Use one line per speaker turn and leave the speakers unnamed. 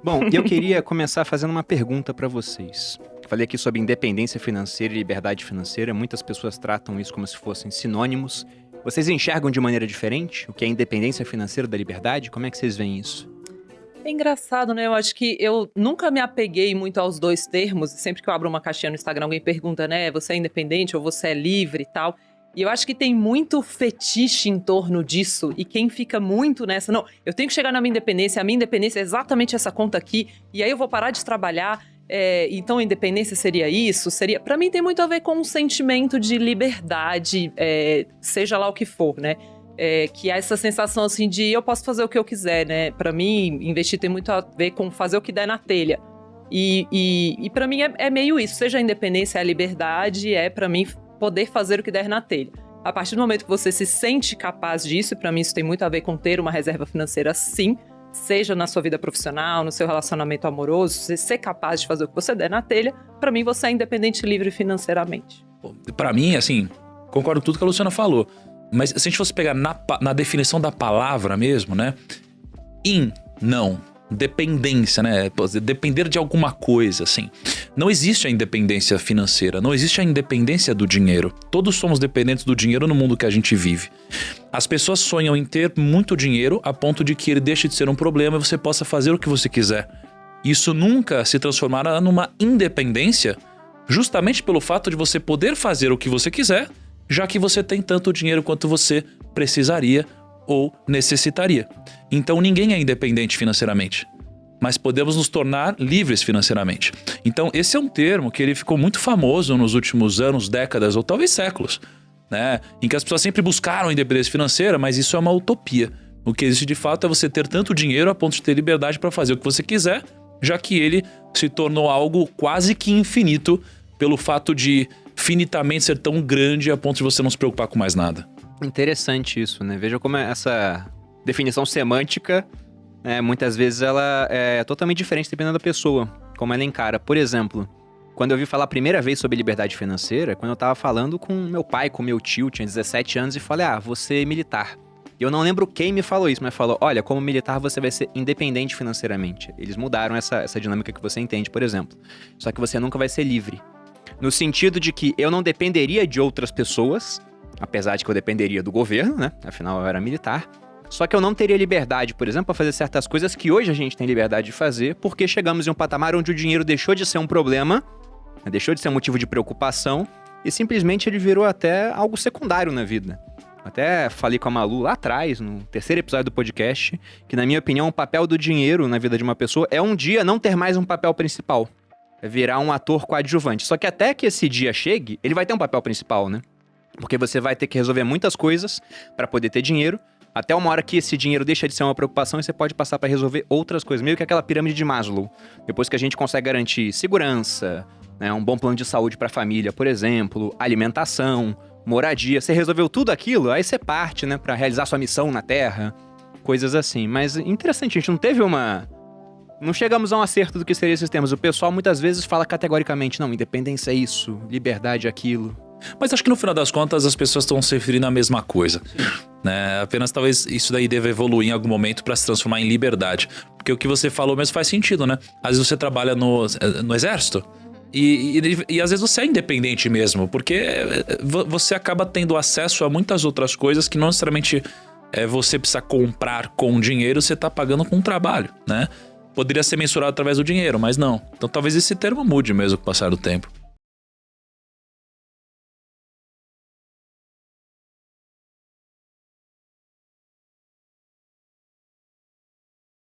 Bom, eu queria começar fazendo uma pergunta para vocês. Falei aqui sobre independência financeira e liberdade financeira. Muitas pessoas tratam isso como se fossem sinônimos. Vocês enxergam de maneira diferente o que é independência financeira da liberdade? Como é que vocês veem isso?
É engraçado, né? Eu acho que eu nunca me apeguei muito aos dois termos. Sempre que eu abro uma caixinha no Instagram, alguém pergunta, né? Você é independente ou você é livre e tal. E eu acho que tem muito fetiche em torno disso. E quem fica muito nessa, não, eu tenho que chegar na minha independência, a minha independência é exatamente essa conta aqui, e aí eu vou parar de trabalhar. Então a independência seria isso? Para mim tem muito a ver com um sentimento de liberdade, seja lá o que for, né? Que há essa sensação assim de eu posso fazer o que eu quiser, né? Pra mim, investir tem muito a ver com fazer o que der na telha. E pra mim é meio isso. Seja a independência, a liberdade, pra mim poder fazer o que der na telha. A partir do momento que você se sente capaz disso, e pra mim isso tem muito a ver com ter uma reserva financeira, sim, seja na sua vida profissional, no seu relacionamento amoroso, você ser capaz de fazer o que você der na telha, pra mim você é independente e livre financeiramente.
Pra mim, assim, concordo com tudo que a Luciana falou. Mas se a gente fosse pegar na definição da palavra mesmo, né? Não. Dependência, né? Depender de alguma coisa, assim. Não existe a independência financeira, não existe a independência do dinheiro. Todos somos dependentes do dinheiro no mundo que a gente vive. As pessoas sonham em ter muito dinheiro a ponto de que ele deixe de ser um problema e você possa fazer o que você quiser. Isso nunca se transformará numa independência, justamente pelo fato de você poder fazer o que você quiser, já que você tem tanto dinheiro quanto você precisaria ou necessitaria. Então ninguém é independente financeiramente, mas podemos nos tornar livres financeiramente. Então esse é um termo que ele ficou muito famoso nos últimos anos, décadas ou talvez séculos, né? Em que as pessoas sempre buscaram independência financeira, mas isso é uma utopia. O que existe de fato é você ter tanto dinheiro a ponto de ter liberdade para fazer o que você quiser, já que ele se tornou algo quase que infinito pelo fato de finitamente ser tão grande a ponto de você não se preocupar com mais nada.
Interessante isso, né? Veja como essa definição semântica, muitas vezes ela é totalmente diferente dependendo da pessoa, como ela encara. Por exemplo, quando eu ouvi falar a primeira vez sobre liberdade financeira, quando eu tava falando com meu pai, com meu tio, tinha 17 anos, e falei, você é militar. E eu não lembro quem me falou isso, mas falou, olha, como militar você vai ser independente financeiramente. Eles mudaram essa dinâmica que você entende, por exemplo. Só que você nunca vai ser livre. No sentido de que eu não dependeria de outras pessoas, apesar de que eu dependeria do governo, né? Afinal, eu era militar. Só que eu não teria liberdade, por exemplo, para fazer certas coisas que hoje a gente tem liberdade de fazer, porque chegamos em um patamar onde o dinheiro deixou de ser um problema, deixou de ser um motivo de preocupação, e simplesmente ele virou até algo secundário na vida. Até falei com a Malu lá atrás, no terceiro episódio do podcast, que na minha opinião o papel do dinheiro na vida de uma pessoa é um dia não ter mais um papel principal. É virar um ator coadjuvante. Só que até que esse dia chegue, ele vai ter um papel principal, né? Porque você vai ter que resolver muitas coisas para poder ter dinheiro, até uma hora que esse dinheiro deixa de ser uma preocupação e você pode passar para resolver outras coisas. Meio que aquela pirâmide de Maslow. Depois que a gente consegue garantir segurança, né, um bom plano de saúde para a família, por exemplo, alimentação, moradia, você resolveu tudo aquilo, aí você parte, né, para realizar sua missão na Terra, coisas assim. Mas interessante, a gente não chegamos a um acerto do que seriam esses termos. O pessoal muitas vezes fala categoricamente, não, independência é isso, liberdade é aquilo.
Mas acho que no final das contas as pessoas estão se referindo à mesma coisa, né? Apenas talvez isso daí deva evoluir em algum momento para se transformar em liberdade. Porque o que você falou mesmo faz sentido, né? Às vezes você trabalha no exército e às vezes você é independente mesmo, porque você acaba tendo acesso a muitas outras coisas que não necessariamente você precisa comprar com dinheiro, você está pagando com trabalho, né? Poderia ser mensurado através do dinheiro, mas não. Então talvez esse termo mude mesmo com o passar do tempo.